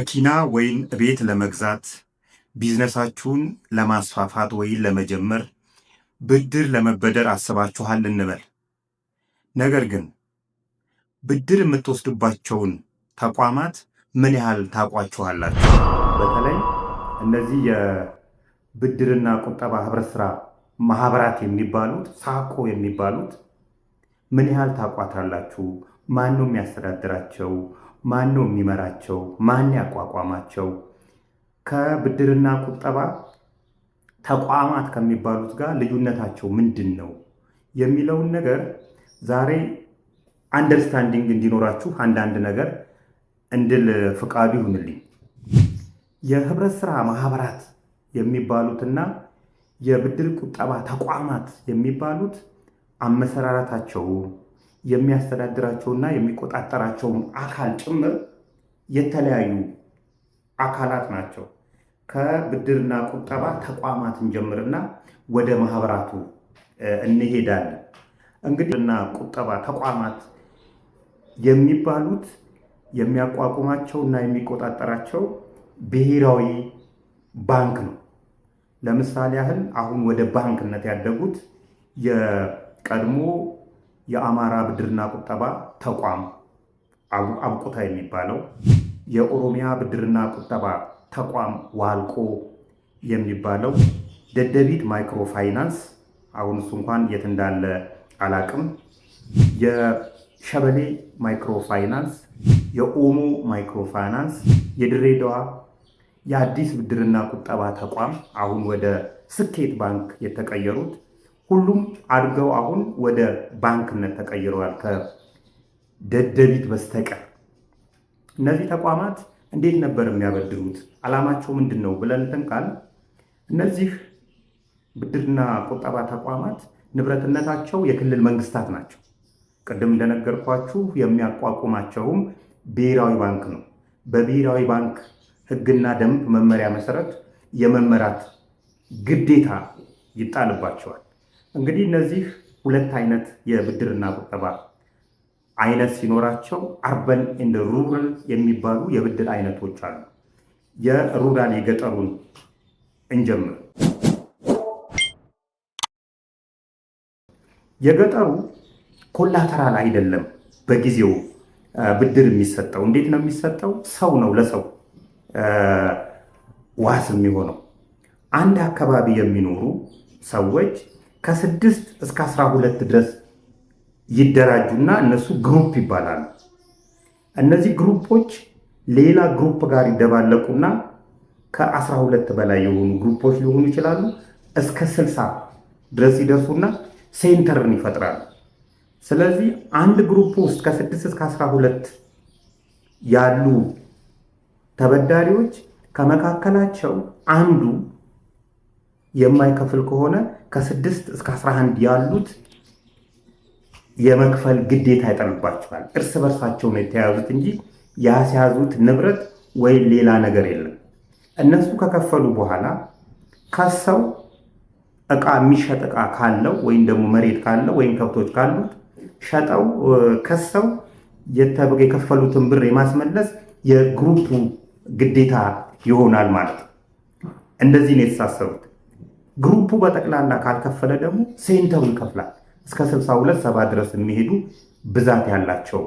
መኪና ወይም ቤት ለመግዛት ቢዝነሳችሁን ለማስፋፋት ወይም ለመጀመር ብድር ለመበደር አስባችኋል እንበል። ነገር ግን ብድር የምትወስዱባቸውን ተቋማት ምን ያህል ታውቋቸዋላችሁ? በተለይ እነዚህ የብድርና ቁጠባ ህብረት ስራ ማህበራት የሚባሉት ሳኮ የሚባሉት ምን ያህል ታውቋታላችሁ? ማን ነው የሚያስተዳድራቸው? ማን ነው የሚመራቸው? ማን ያቋቋማቸው? ከብድርና ቁጠባ ተቋማት ከሚባሉት ጋር ልዩነታቸው ምንድን ነው የሚለውን ነገር ዛሬ አንደርስታንዲንግ እንዲኖራችሁ አንዳንድ ነገር እንድል ፍቃዱ ይሁንልኝ። የህብረት ስራ ማህበራት የሚባሉትና የብድር ቁጠባ ተቋማት የሚባሉት አመሰራረታቸው የሚያስተዳድራቸውና የሚቆጣጠራቸውን አካል ጭምር የተለያዩ አካላት ናቸው። ከብድርና ቁጠባ ተቋማትን ጀምርና ወደ ማህበራቱ እንሄዳለን። እንግዲህና ቁጠባ ተቋማት የሚባሉት የሚያቋቁማቸውና የሚቆጣጠራቸው ብሔራዊ ባንክ ነው። ለምሳሌ ያህል አሁን ወደ ባንክነት ያደጉት የቀድሞ የአማራ ብድርና ቁጠባ ተቋም አብቁታ የሚባለው፣ የኦሮሚያ ብድርና ቁጠባ ተቋም ዋልቆ የሚባለው፣ ደደቢት ማይክሮ ፋይናንስ አሁን እሱ እንኳን የት እንዳለ አላቅም፣ የሸበሌ ማይክሮ ፋይናንስ፣ የኦሞ ማይክሮ ፋይናንስ፣ የድሬዳዋ የአዲስ ብድርና ቁጠባ ተቋም አሁን ወደ ስኬት ባንክ የተቀየሩት ሁሉም አድገው አሁን ወደ ባንክነት ተቀይረዋል ከደደቢት በስተቀር። እነዚህ ተቋማት እንዴት ነበር የሚያበድሩት? ዓላማቸው ምንድን ነው ብለን እንትን እነዚህ ብድርና ቁጠባ ተቋማት ንብረትነታቸው የክልል መንግስታት ናቸው። ቅድም እንደነገርኳችሁ የሚያቋቁማቸውም ብሔራዊ ባንክ ነው። በብሔራዊ ባንክ ሕግና ደንብ መመሪያ መሰረት የመመራት ግዴታ ይጣልባቸዋል። እንግዲህ እነዚህ ሁለት አይነት የብድርና ቁጠባ አይነት ሲኖራቸው አርበን ኤንድ ሩራል የሚባሉ የብድር አይነቶች አሉ። የሩራል የገጠሩን እንጀምር። የገጠሩ ኮላተራል አይደለም። በጊዜው ብድር የሚሰጠው እንዴት ነው የሚሰጠው? ሰው ነው ለሰው ዋስ የሚሆነው። አንድ አካባቢ የሚኖሩ ሰዎች ከ6 እስከ 12 ድረስ ይደራጁና እነሱ ግሩፕ ይባላሉ። እነዚህ ግሩፖች ሌላ ግሩፕ ጋር ይደባለቁና ከ12 በላይ የሆኑ ግሩፖች ሊሆኑ ይችላሉ። እስከ 60 ድረስ ይደርሱና ሴንተርን ይፈጥራሉ። ስለዚህ አንድ ግሩፕ ውስጥ ከ6 እስከ 12 ያሉ ተበዳሪዎች ከመካከላቸው አንዱ የማይከፍል ከሆነ ከ6 እስከ 11 ያሉት የመክፈል ግዴታ ይጠልባቸዋል። እርስ በርሳቸው ነው የተያዙት እንጂ ያስያዙት ንብረት ወይም ሌላ ነገር የለም። እነሱ ከከፈሉ በኋላ ከሰው እቃ የሚሸጥ እቃ ካለው ወይም ደግሞ መሬት ካለው ወይም ከብቶች ካሉት ሸጠው ከሰው የከፈሉትን ብር የማስመለስ የግሩፑ ግዴታ ይሆናል ማለት ነው። እንደዚህ ነው የተሳሰሩት። ግሩፑ በጠቅላላ ካልከፈለ ደግሞ ሴንተሩ ይከፍላል። እስከ 62-70 ድረስ የሚሄዱ ብዛት ያላቸው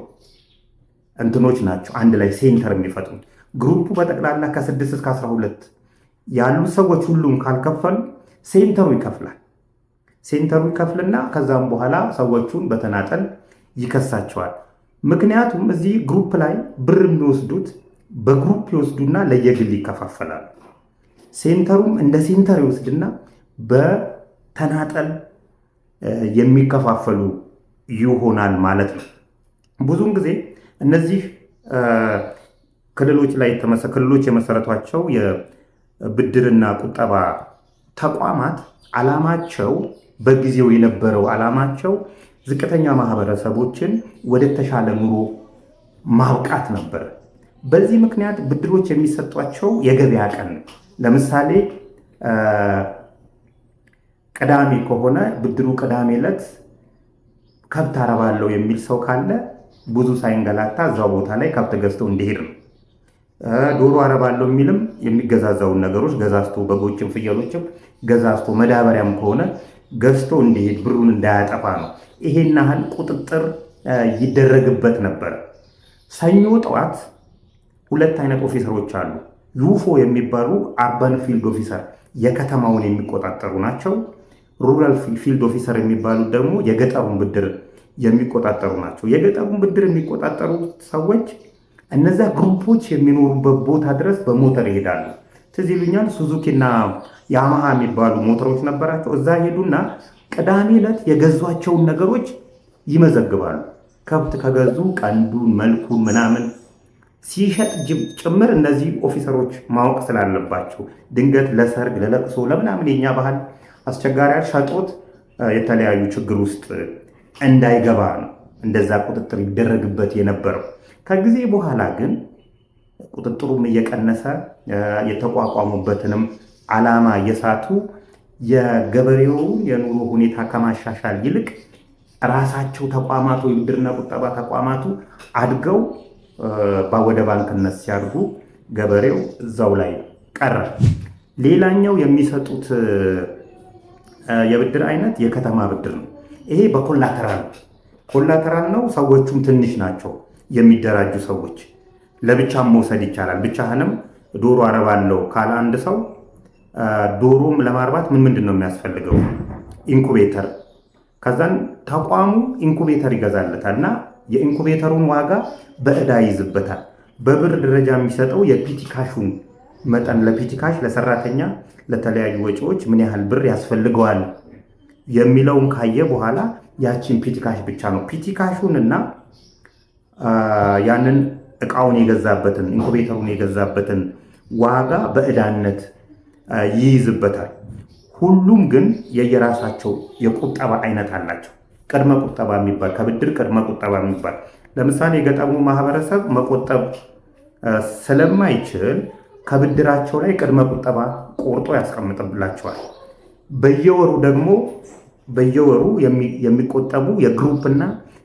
እንትኖች ናቸው አንድ ላይ ሴንተር የሚፈጥሩት። ግሩፑ በጠቅላላ ከ6 እስከ 12 ያሉ ሰዎች ሁሉም ካልከፈሉ ሴንተሩ ይከፍላል። ሴንተሩ ይከፍልና ከዛም በኋላ ሰዎቹን በተናጠል ይከሳቸዋል። ምክንያቱም እዚህ ግሩፕ ላይ ብር የሚወስዱት በግሩፕ ይወስዱና ለየግል ይከፋፈላሉ። ሴንተሩም እንደ ሴንተር ይወስድና በተናጠል የሚከፋፈሉ ይሆናል ማለት ነው። ብዙውን ጊዜ እነዚህ ክልሎች የመሰረቷቸው የብድርና ቁጠባ ተቋማት ዓላማቸው በጊዜው የነበረው ዓላማቸው ዝቅተኛ ማህበረሰቦችን ወደ ተሻለ ኑሮ ማብቃት ነበር። በዚህ ምክንያት ብድሮች የሚሰጧቸው የገበያ ቀን ነው። ለምሳሌ ቅዳሜ ከሆነ ብድሩ ቅዳሜ ዕለት ከብት አረባለሁ የሚል ሰው ካለ ብዙ ሳይንገላታ እዛው ቦታ ላይ ከብት ገዝቶ እንዲሄድ ነው። ዶሮ አረባለሁ የሚልም የሚገዛዛውን ነገሮች ገዛዝቶ በጎችም ፍየሎችም ገዛዝቶ መዳበሪያም ከሆነ ገዝቶ እንዲሄድ ብሩን እንዳያጠፋ ነው። ይሄን ያህል ቁጥጥር ይደረግበት ነበር። ሰኞ ጠዋት ሁለት አይነት ኦፊሰሮች አሉ። ዩፎ የሚባሉ አርባን ፊልድ ኦፊሰር የከተማውን የሚቆጣጠሩ ናቸው። ሩራል ፊልድ ኦፊሰር የሚባሉት ደግሞ የገጠሩን ብድር የሚቆጣጠሩ ናቸው። የገጠሩን ብድር የሚቆጣጠሩ ሰዎች እነዛ ግሩፖች የሚኖሩበት ቦታ ድረስ በሞተር ይሄዳሉ። ትዝ ይሉኛል፣ ሱዙኪና ያማሃ የሚባሉ ሞተሮች ነበራቸው። እዛ ሄዱና ቅዳሜ ዕለት የገዟቸውን ነገሮች ይመዘግባሉ። ከብት ከገዙ ቀንዱን፣ መልኩን ምናምን ሲሸጥ ጭምር እነዚህ ኦፊሰሮች ማወቅ ስላለባቸው ድንገት ለሰርግ፣ ለለቅሶ፣ ለምናምን የኛ ባህል አስቸጋሪ ሸጦት የተለያዩ ችግር ውስጥ እንዳይገባ ነው እንደዛ ቁጥጥር ይደረግበት የነበረው። ከጊዜ በኋላ ግን ቁጥጥሩም እየቀነሰ የተቋቋሙበትንም ዓላማ እየሳቱ የገበሬውን የኑሮ ሁኔታ ከማሻሻል ይልቅ ራሳቸው ተቋማቱ የብድርና ቁጠባ ተቋማቱ አድገው ወደ ባንክነት ሲያድጉ ገበሬው እዛው ላይ ቀረ። ሌላኛው የሚሰጡት የብድር አይነት የከተማ ብድር ነው። ይሄ በኮላተራል ነው። ሰዎቹም ትንሽ ናቸው። የሚደራጁ ሰዎች ለብቻም መውሰድ ይቻላል። ብቻህንም ዶሮ አረባለሁ ካለ አንድ ሰው ዶሮም ለማርባት ምንድን ነው የሚያስፈልገው? ኢንኩቤተር። ከዛን ተቋሙ ኢንኩቤተር ይገዛለታል እና የኢንኩቤተሩን ዋጋ በዕዳ ይይዝበታል። በብር ደረጃ የሚሰጠው የፒቲካሹን መጠን ለፒቲካሽ ለሰራተኛ ለተለያዩ ወጪዎች ምን ያህል ብር ያስፈልገዋል የሚለውን ካየ በኋላ ያችን ፒቲካሽ ብቻ ነው ፒቲካሹን እና ያንን እቃውን የገዛበትን ኢንኩቤተሩን የገዛበትን ዋጋ በዕዳነት ይይዝበታል። ሁሉም ግን የየራሳቸው የቁጠባ አይነት አላቸው። ቅድመ ቁጠባ የሚባል ከብድር ቅድመ ቁጠባ የሚባል ለምሳሌ የገጠሩ ማህበረሰብ መቆጠብ ስለማይችል ከብድራቸው ላይ ቅድመ ቁጠባ ቆርጦ ያስቀምጥላቸዋል። በየወሩ የሚቆጠቡ የግሩፕና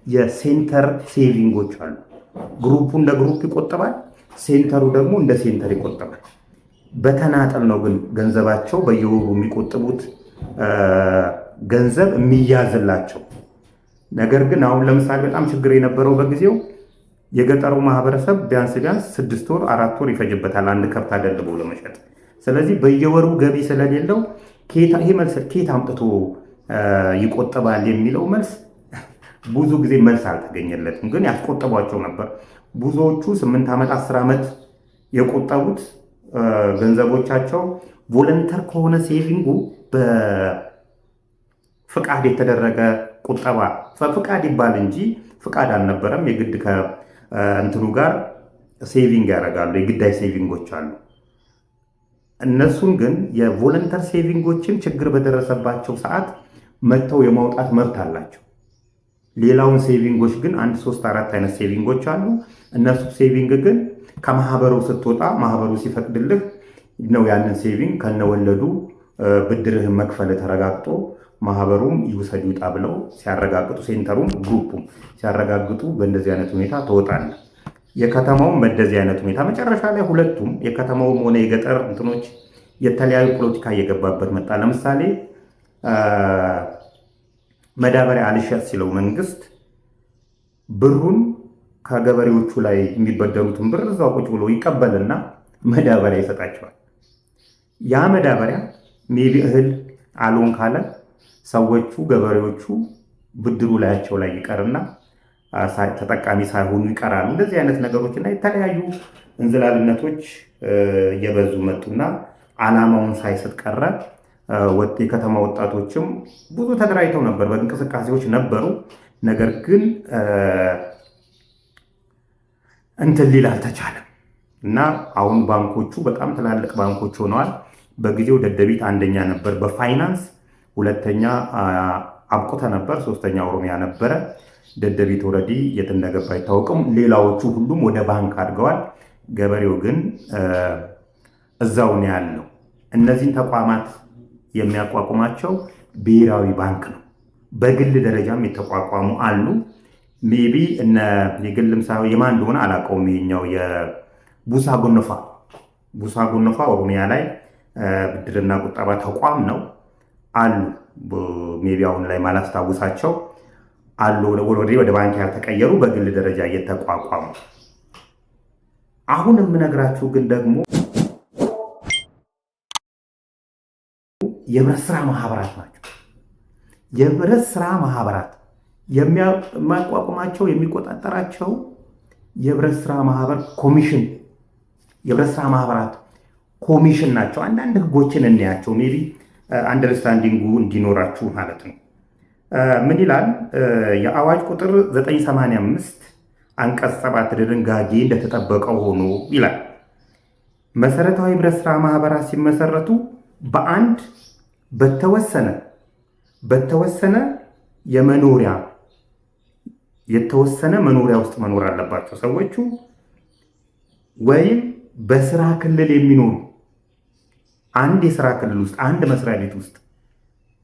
የሴንተር ሴቪንጎች አሉ። ግሩፑ እንደ ግሩፕ ይቆጠባል፣ ሴንተሩ ደግሞ እንደ ሴንተር ይቆጠባል። በተናጠል ነው ግን ገንዘባቸው በየወሩ የሚቆጥቡት ገንዘብ የሚያዝላቸው። ነገር ግን አሁን ለምሳሌ በጣም ችግር የነበረው በጊዜው የገጠሩ ማህበረሰብ ቢያንስ 6 ወር 4 ወር ይፈጅበታል አንድ ከብት አደልቦ ለመሸጥ። ስለዚህ በየወሩ ገቢ ስለሌለው ኬት አምጥቶ ይቆጥባል የሚለው መልስ ብዙ ጊዜ መልስ አልተገኘለትም። ግን ያስቆጠቧቸው ነበር። ብዙዎቹ 8 ዓመት 10 ዓመት የቆጠቡት ገንዘቦቻቸው ቮለንተር ከሆነ ሴቪንጉ በፍቃድ የተደረገ ቁጠባ ፍቃድ ይባል እንጂ ፍቃድ አልነበረም። የግድ ከእንትኑ ጋር ሴቪንግ ያደርጋሉ። የግዳይ ሴቪንጎች አሉ። እነሱን ግን የቮለንተር ሴቪንጎችን ችግር በደረሰባቸው ሰዓት መጥተው የማውጣት መብት አላቸው። ሌላውን ሴቪንጎች ግን 1 3 4 አይነት ሴቪንጎች አሉ። እነሱ ሴቪንግ ግን ከማህበሩ ስትወጣ ማህበሩ ሲፈቅድልህ ነው ያንን ሴቪንግ ከነወለዱ ብድርህን መክፈል ተረጋግጦ ማህበሩም ይውሰድ ይውጣ ብለው ሲያረጋግጡ፣ ሴንተሩም ግሩፑም ሲያረጋግጡ በእንደዚህ አይነት ሁኔታ ትወጣለህ። የከተማውም በእንደዚህ አይነት ሁኔታ መጨረሻ ላይ ሁለቱም የከተማውም ሆነ የገጠር እንትኖች የተለያዩ ፖለቲካ እየገባበት መጣ። ለምሳሌ መዳበሪያ አልሸጥ ሲለው መንግስት ብሩን ከገበሬዎቹ ላይ የሚበደሩትን ብር እዛው ቁጭ ብሎ ይቀበልና መዳበሪያ ይሰጣቸዋል። ያ መዳበሪያ ሜቢ እህል አልሆን ካለ ሰዎቹ ገበሬዎቹ ብድሩ ላያቸው ላይ ይቀርና ተጠቃሚ ሳይሆኑ ይቀራሉ። እንደዚህ አይነት ነገሮችና የተለያዩ እንዝላልነቶች እየበዙ መጡና ዓላማውን ሳይስት ቀረ። የከተማ ወጣቶችም ብዙ ተደራጅተው ነበር፣ በእንቅስቃሴዎች ነበሩ። ነገር ግን እንትን ሊል አልተቻለም እና አሁን ባንኮቹ በጣም ትላልቅ ባንኮች ሆነዋል። በጊዜው ደደቢት አንደኛ ነበር በፋይናንስ፣ ሁለተኛ አብቆተ ነበር፣ ሶስተኛ ኦሮሚያ ነበረ። ደደቢት ኦልሬዲ የት እንደገባ አይታወቅም። ሌላዎቹ ሁሉም ወደ ባንክ አድገዋል። ገበሬው ግን እዛው ነው ያለው። እነዚህን ተቋማት የሚያቋቁማቸው ብሔራዊ ባንክ ነው። በግል ደረጃም የተቋቋሙ አሉ። ሜቢ የግልም ሳይሆን የማን እንደሆነ አላውቀውም። ይኸኛው ቡሳ ጎነፋ ኦሮሚያ ላይ ብድርና ቁጠባ ተቋም ነው አሉ። ሜቢ አሁን ላይ ማላስታውሳቸው አሉ። ወደ ባንክ ያልተቀየሩ በግል ደረጃ እየተቋቋሙ። አሁን የምነግራችሁ ግን ደግሞ የህብረት ስራ ማህበራት ናቸው። የህብረት ስራ ማህበራት የሚያቋቁማቸው የሚቆጣጠራቸው የህብረት ስራ ማህበር ኮሚሽን፣ የህብረት ስራ ማህበራት ኮሚሽን ናቸው። አንዳንድ ህጎችን እናያቸው ሜቢ አንደርስታንዲንጉ እንዲኖራችሁ ማለት ነው። ምን ይላል? የአዋጅ ቁጥር 985 አንቀጽ 7 ድንጋጌ እንደተጠበቀው ሆኖ ይላል መሰረታዊ ህብረት ስራ ማህበራት ሲመሰረቱ በአንድ በተወሰነ የተወሰነ መኖሪያ ውስጥ መኖር አለባቸው ሰዎቹ፣ ወይም በስራ ክልል የሚኖሩ አንድ የስራ ክልል ውስጥ አንድ መስሪያ ቤት ውስጥ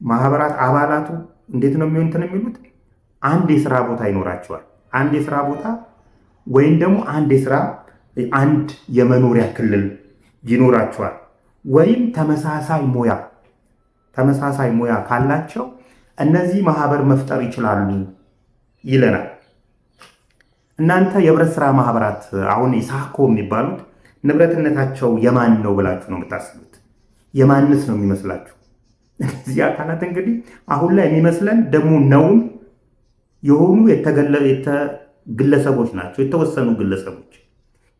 ማህበራት አባላቱ እንዴት ነው የሚሉት? አንድ የስራ ቦታ ይኖራቸዋል። አንድ የስራ ቦታ ወይም ደግሞ አንድ የመኖሪያ ክልል ይኖራቸዋል። ወይም ተመሳሳይ ሙያ ካላቸው እነዚህ ማህበር መፍጠር ይችላሉ ይለናል። እናንተ የህብረት ስራ ማህበራት አሁን ኢሳኮ የሚባሉት ንብረትነታቸው የማን ነው ብላችሁ ነው የምታስቡት? የማንስ ነው የሚመስላችሁ? እነዚህ አካላት እንግዲህ አሁን ላይ የሚመስለን ደግሞ ነውን የሆኑ ግለሰቦች ናቸው።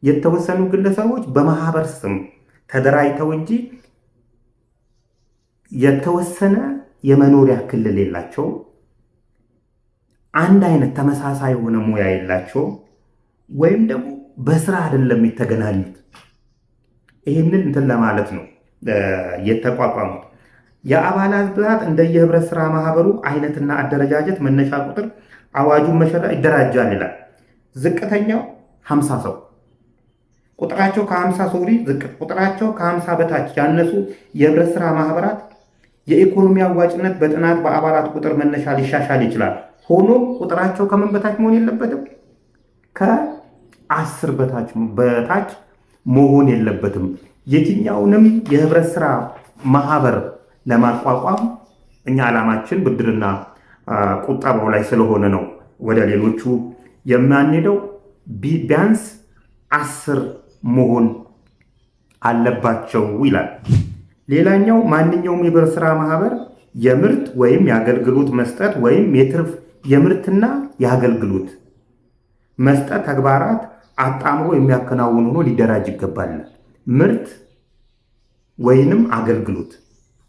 የተወሰኑ ግለሰቦች በማህበር ስም ተደራጅተው እንጂ የተወሰነ የመኖሪያ ክልል የላቸውም። አንድ አይነት ተመሳሳይ የሆነ ሙያ የላቸውም። ወይም ደግሞ በስራ አይደለም የተገናኙት። ይህንን እንትን ለማለት ነው የተቋቋሙት። የአባላት ብዛት እንደየህብረት ስራ ማህበሩ አይነትና አደረጃጀት መነሻ ቁጥር አዋጁን መሰረት ይደራጃል ይላል። ዝቅተኛው 50 ሰው ቁጥራቸው ቁጥራቸው ከ50 በታች ያነሱ የህብረት ስራ ማህበራት የኢኮኖሚ አዋጭነት በጥናት በአባላት ቁጥር መነሻ ሊሻሻል ይችላል። ሆኖም ቁጥራቸው ከምን በታች መሆን የለበትም? ከ10 በታች መሆን የለበትም። የትኛውንም የህብረት ስራ ማህበር ለማቋቋም እኛ ዓላማችን ብድርና ቁጠባው ላይ ስለሆነ ነው ወደ ሌሎቹ የማንሄደው። ቢያንስ 10 መሆን አለባቸው ይላል። ሌላኛው ማንኛውም የህብረት ስራ ማህበር የምርት ወይም የአገልግሎት መስጠት ወይም የምርትና የአገልግሎት መስጠት ተግባራት አጣምሮ የሚያከናውን ሆኖ ሊደራጅ ይገባል። ምርት ወይንም አገልግሎት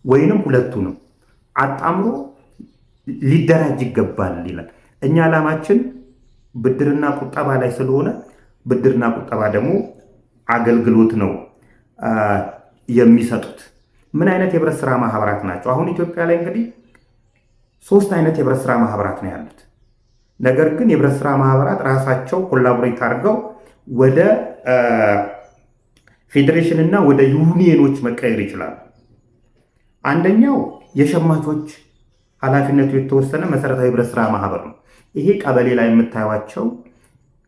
ወይንም ሁለቱንም አጣምሮ ሊደራጅ ይገባል ይላል። እኛ ዓላማችን ብድርና ቁጠባ ላይ ስለሆነ ብድርና ቁጠባ ደግሞ አገልግሎት ነው የሚሰጡት። ምን አይነት የህብረት ስራ ማህበራት ናቸው? አሁን ኢትዮጵያ ላይ እንግዲህ 3 አይነት የህብረት ስራ ማህበራት ነው ያሉት። ነገር ግን የህብረት ስራ ማህበራት ራሳቸው ኮላቦሬት አድርገው ወደ ፌዴሬሽን እና ወደ ዩኒየኖች መቀየር ይችላሉ። አንደኛው የሸማቾች ኃላፊነቱ የተወሰነ መሰረታዊ ህብረት ስራ ማህበር ነው። ይሄ ቀበሌ ላይ የምታዩቸው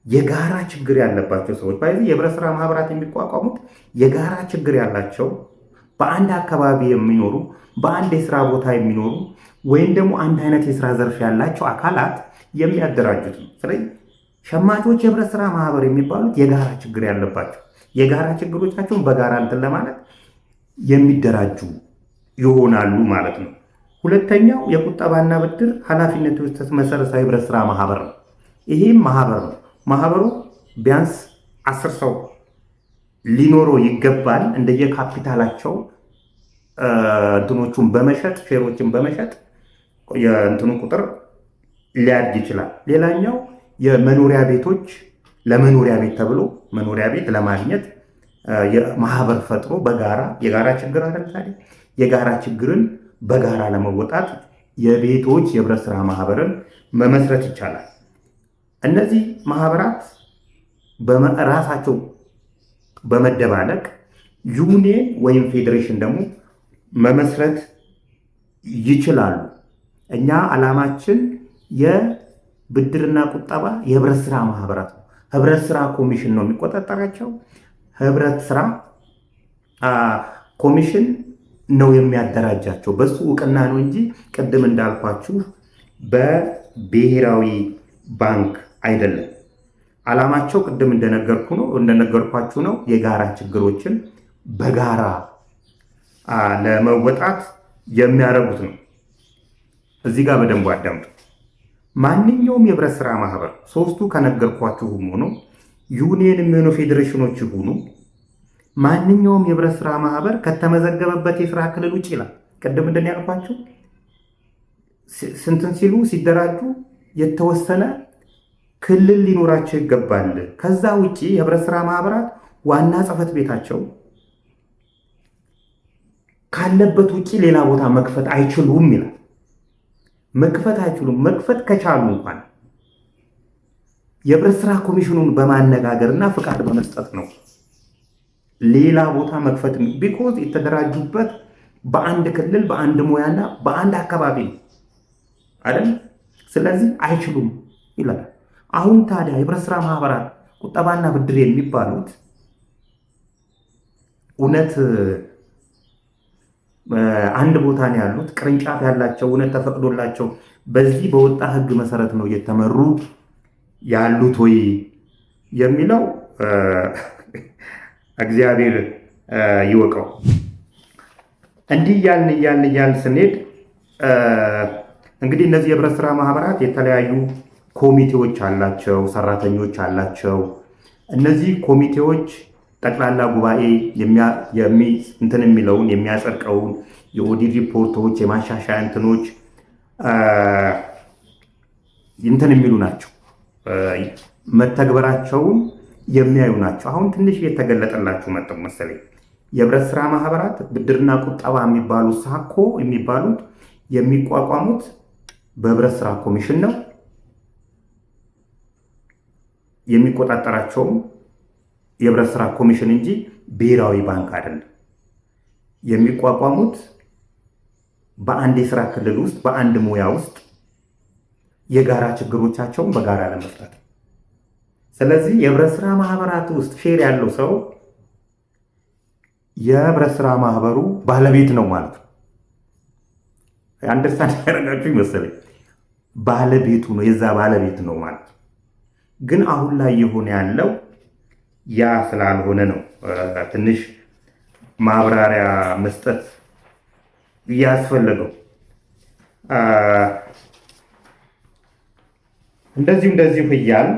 የጋራ ችግር ያለባቸው ሰዎች የህብረት ስራ ማህበራት የሚቋቋሙት የጋራ ችግር ያላቸው በአንድ አካባቢ የሚኖሩ በአንድ የስራ ቦታ የሚኖሩ ወይም ደግሞ አንድ አይነት የስራ ዘርፍ ያላቸው አካላት የሚያደራጁት ነው። ስለዚህ ሸማቾች የህብረት ስራ ማህበር የሚባሉት የጋራ ችግር ያለባቸው የጋራ ችግሮቻቸውን በጋራ እንትን ለማለት የሚደራጁ ይሆናሉ ማለት ነው። ሁለተኛው የቁጠባና ብድር ኃላፊነቱ መሰረታዊ ህብረት ስራ ማህበር ነው። ይሄም ማህበር ነው። ማህበሩ ቢያንስ 10 ሰው ሊኖረው ይገባል። እንደየካፒታላቸው እንትኖቹን በመሸጥ ሼሮችን በመሸጥ የእንትኑ ቁጥር ሊያድግ ይችላል። ሌላኛው የመኖሪያ ቤቶች ለመኖሪያ ቤት ተብሎ መኖሪያ ቤት ለማግኘት ማህበር ፈጥሮ በጋራ የጋራ ችግር አለ። የጋራ ችግርን በጋራ ለመወጣት የቤቶች የህብረት ስራ ማህበርን መመስረት ይቻላል። እነዚህ ማህበራት ራሳቸው በመደባለቅ ዩኒየን ወይም ፌዴሬሽን ደግሞ መመስረት ይችላሉ። እኛ ዓላማችን የብድርና ቁጠባ የህብረት ስራ ማህበራት ነው። ህብረት ስራ ኮሚሽን ነው የሚቆጣጠራቸው። ህብረት ስራ ኮሚሽን ነው የሚያደራጃቸው። በሱ እውቅና ነው እንጂ ቅድም እንዳልኳችሁ በብሔራዊ ባንክ አይደለም። ዓላማቸው ቅድም እንደነገርኳችሁ ነው የጋራ ችግሮችን በጋራ ለመወጣት የሚያደርጉት ነው። እዚህ ጋር በደንብ አዳምጡ። ማንኛውም የህብረት ስራ ማህበር ሶስቱ ከነገርኳችሁም ሆኖ ዩኒየን የሚሆኑ ፌዴሬሽኖች ይሁኑ ማንኛውም የህብረት ስራ ማህበር ከተመዘገበበት የስራ ክልል ውጭ ይላል። ቅድም እንደን ያልኳችሁ ስንትን ሲሉ ሲደራጁ የተወሰነ ክልል ሊኖራቸው ይገባል። ከዛ ውጭ የህብረት ስራ ማህበራት ዋና ጽህፈት ቤታቸው ካለበት ውጭ ሌላ ቦታ መክፈት አይችሉም ይላል። መክፈት አይችሉም። መክፈት ከቻሉ እንኳን የህብረት ስራ ኮሚሽኑን በማነጋገርና ፍቃድ በመስጠት ነው ሌላ ቦታ መክፈት። ቢኮዝ የተደራጁበት በአንድ ክልል በአንድ ሙያና በአንድ አካባቢ ነው አይደል? ስለዚህ አይችሉም ይላል። አሁን ታዲያ የህብረት ስራ ማህበራት ቁጠባና ብድር የሚባሉት እውነት አንድ ቦታ ነው ያሉት? ቅርንጫፍ ያላቸው እውነት ተፈቅዶላቸው በዚህ በወጣ ህግ መሰረት ነው እየተመሩ ያሉት ወይ የሚለው እግዚአብሔር ይወቀው። እንዲህ እያልን ስንሄድ እንግዲህ እነዚህ የህብረት ስራ ማህበራት የተለያዩ ኮሚቴዎች አላቸው፣ ሰራተኞች አላቸው። እነዚህ ኮሚቴዎች ጠቅላላ ጉባኤ እንትን የሚለውን የሚያጸድቀውን የኦዲት ሪፖርቶች የማሻሻያ እንትኖች እንትን የሚሉ ናቸው፣ መተግበራቸውን የሚያዩ ናቸው። አሁን ትንሽ የተገለጠላችሁ መጥቶ መሰለኝ የህብረት ስራ ማህበራት ብድርና ቁጠባ የሚባሉ ሳኮ የሚባሉት የሚቋቋሙት በህብረት ስራ ኮሚሽን ነው። የሚቆጣጠራቸውም የህብረት ስራ ኮሚሽን እንጂ ብሔራዊ ባንክ አይደለም። የሚቋቋሙት በአንድ የስራ ክልል ውስጥ በአንድ ሙያ ውስጥ የጋራ ችግሮቻቸውን በጋራ ለመፍታት። ስለዚህ የህብረት ስራ ማህበራት ውስጥ ሼር ያለው ሰው የህብረት ስራ ማህበሩ ባለቤት ነው ማለት ነው። አንደርስታንድ ያደረጋችሁ ይመስለኝ። ባለቤቱ ነው፣ የዛ ባለቤት ነው ማለት ነው። ግን አሁን ላይ የሆነ ያለው ያ ስላልሆነ ነው ትንሽ ማብራሪያ መስጠት ያስፈለገው። እንደዚሁ እያል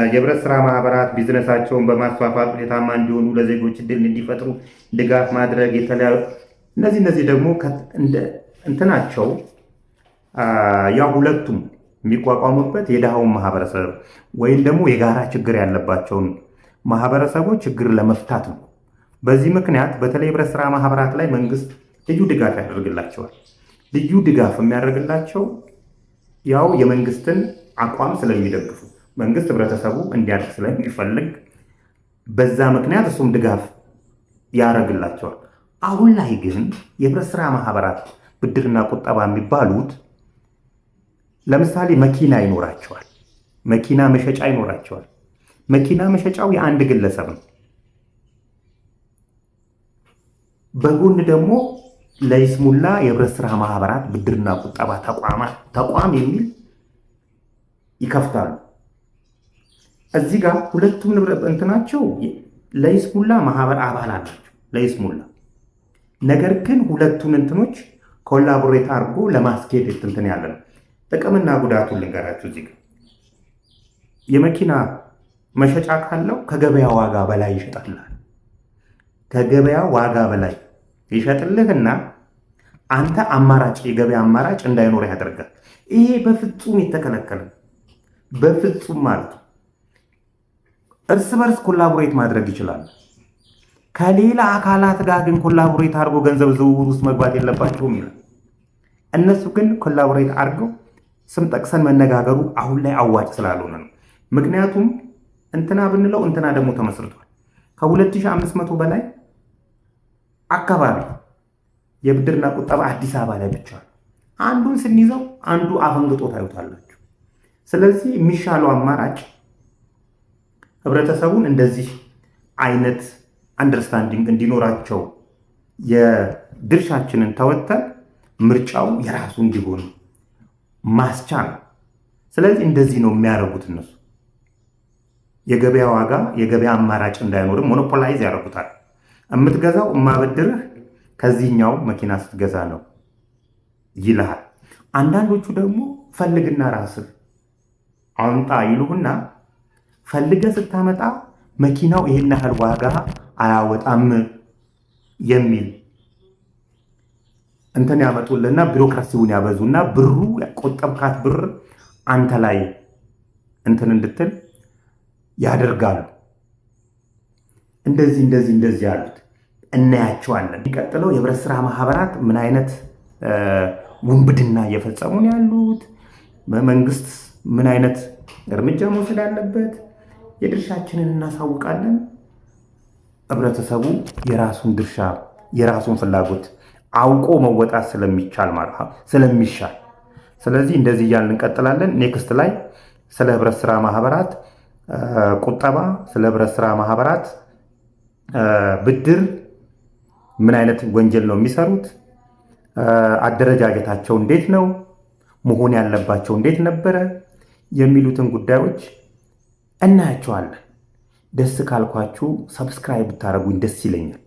የህብረት ስራ ማህበራት ቢዝነሳቸውን በማስፋፋት ውጤታማ እንዲሆኑ ለዜጎች እድል እንዲፈጥሩ ድጋፍ ማድረግ የተለያዩ እነዚህ ደግሞ እንትናቸው ያ ሁለቱም የሚቋቋሙበት የድሃውን ማህበረሰብ ወይም ደግሞ የጋራ ችግር ያለባቸውን ማህበረሰቦች ችግር ለመፍታት ነው። በዚህ ምክንያት በተለይ ህብረት ስራ ማህበራት ላይ መንግስት ልዩ ድጋፍ ያደርግላቸዋል። ልዩ ድጋፍ የሚያደርግላቸው ያው የመንግስትን አቋም ስለሚደግፉ መንግስት ህብረተሰቡ እንዲያድግ ስለሚፈልግ በዛ ምክንያት እሱም ድጋፍ ያደርግላቸዋል። አሁን ላይ ግን የህብረት ስራ ማህበራት ብድርና ቁጠባ የሚባሉት ለምሳሌ መኪና ይኖራቸዋል፣ መኪና መሸጫ ይኖራቸዋል። መኪና መሸጫው የአንድ ግለሰብ ነው። በጎን ደግሞ ለይስሙላ የህብረት ስራ ማህበራት ብድርና ቁጠባ ተቋም የሚል ይከፍታሉ። እዚህ ጋር ሁለቱም ንብረት እንትናቸው ለይስሙላ ማህበር አባል አላቸው ለይስሙላ። ነገር ግን ሁለቱን እንትኖች ኮላቦሬት አድርጎ ለማስኬድ እንትን ያለ ነው። ጥቅምና ጉዳቱን ልንገራችሁ። እዚህ ጋር የመኪና መሸጫ ካለው ከገበያ ዋጋ በላይ ይሸጣልሃል። ከገበያ ዋጋ በላይ ይሸጥልህና አንተ የገበያ አማራጭ እንዳይኖር ያደርጋል። ይሄ በፍጹም የተከለከለ በፍጹም ማለት ነው። እርስ በርስ ኮላቦሬት ማድረግ ይችላል። ከሌላ አካላት ጋር ግን ኮላቦሬት አድርጎ ገንዘብ ዝውውር ውስጥ መግባት የለባቸውም ይላል። እነሱ ግን ኮላቦሬት አድርገው ስም ጠቅሰን መነጋገሩ አሁን ላይ አዋጭ ስላልሆነ ነው። ምክንያቱም እንትና ብንለው እንትና ደግሞ ተመስርቷል። ከ2500 በላይ አካባቢ የብድርና ቁጠባ አዲስ አበባ ላይ ብቻ አንዱን ስንይዘው አንዱ አፈንግጦ ታዩታላችሁ። ስለዚህ የሚሻለው አማራጭ ህብረተሰቡን እንደዚህ አይነት አንደርስታንዲንግ እንዲኖራቸው የድርሻችንን ተወጥተን ምርጫው የራሱ እንዲሆን ማስቻል ነው። ስለዚህ እንደዚህ ነው የሚያደርጉት እነሱ። የገበያ ዋጋ የገበያ አማራጭ እንዳይኖርም ሞኖፖላይዝ ያደርጉታል። የምትገዛው የማበድርህ ከዚህኛው መኪና ስትገዛ ነው ይልሃል። አንዳንዶቹ ደግሞ ፈልግና ራስህ አምጣ ይሉህና ፈልገህ ስታመጣ መኪናው ይሄን ያህል ዋጋ አያወጣም የሚል እንትን ያመጡልና ቢሮክራሲውን ያበዙና ብሩ ያቆጠብካት ብር አንተ ላይ እንትን እንድትል ያደርጋሉ። እንደዚህ ያሉት እናያቸዋለን። የሚቀጥለው የህብረት ስራ ማህበራት ምን አይነት ውንብድና እየፈጸሙ ነው ያሉት፣ መንግስት ምን አይነት እርምጃ መውሰድ አለበት፣ የድርሻችንን እናሳውቃለን። ህብረተሰቡ የራሱን ድርሻ የራሱን ፍላጎት አውቆ መወጣት ስለሚሻል ስለዚህ እንደዚህ እያልን እንቀጥላለን። ኔክስት ላይ ስለ ህብረት ስራ ማህበራት ቁጠባ፣ ስለ ህብረት ስራ ማህበራት ብድር ምን አይነት ወንጀል ነው የሚሰሩት፣ አደረጃጀታቸው እንዴት ነው መሆን ያለባቸው፣ እንዴት ነበረ የሚሉትን ጉዳዮች እናያቸዋለን። ደስ ካልኳችሁ ሰብስክራይብ ብታደርጉኝ ደስ ይለኛል።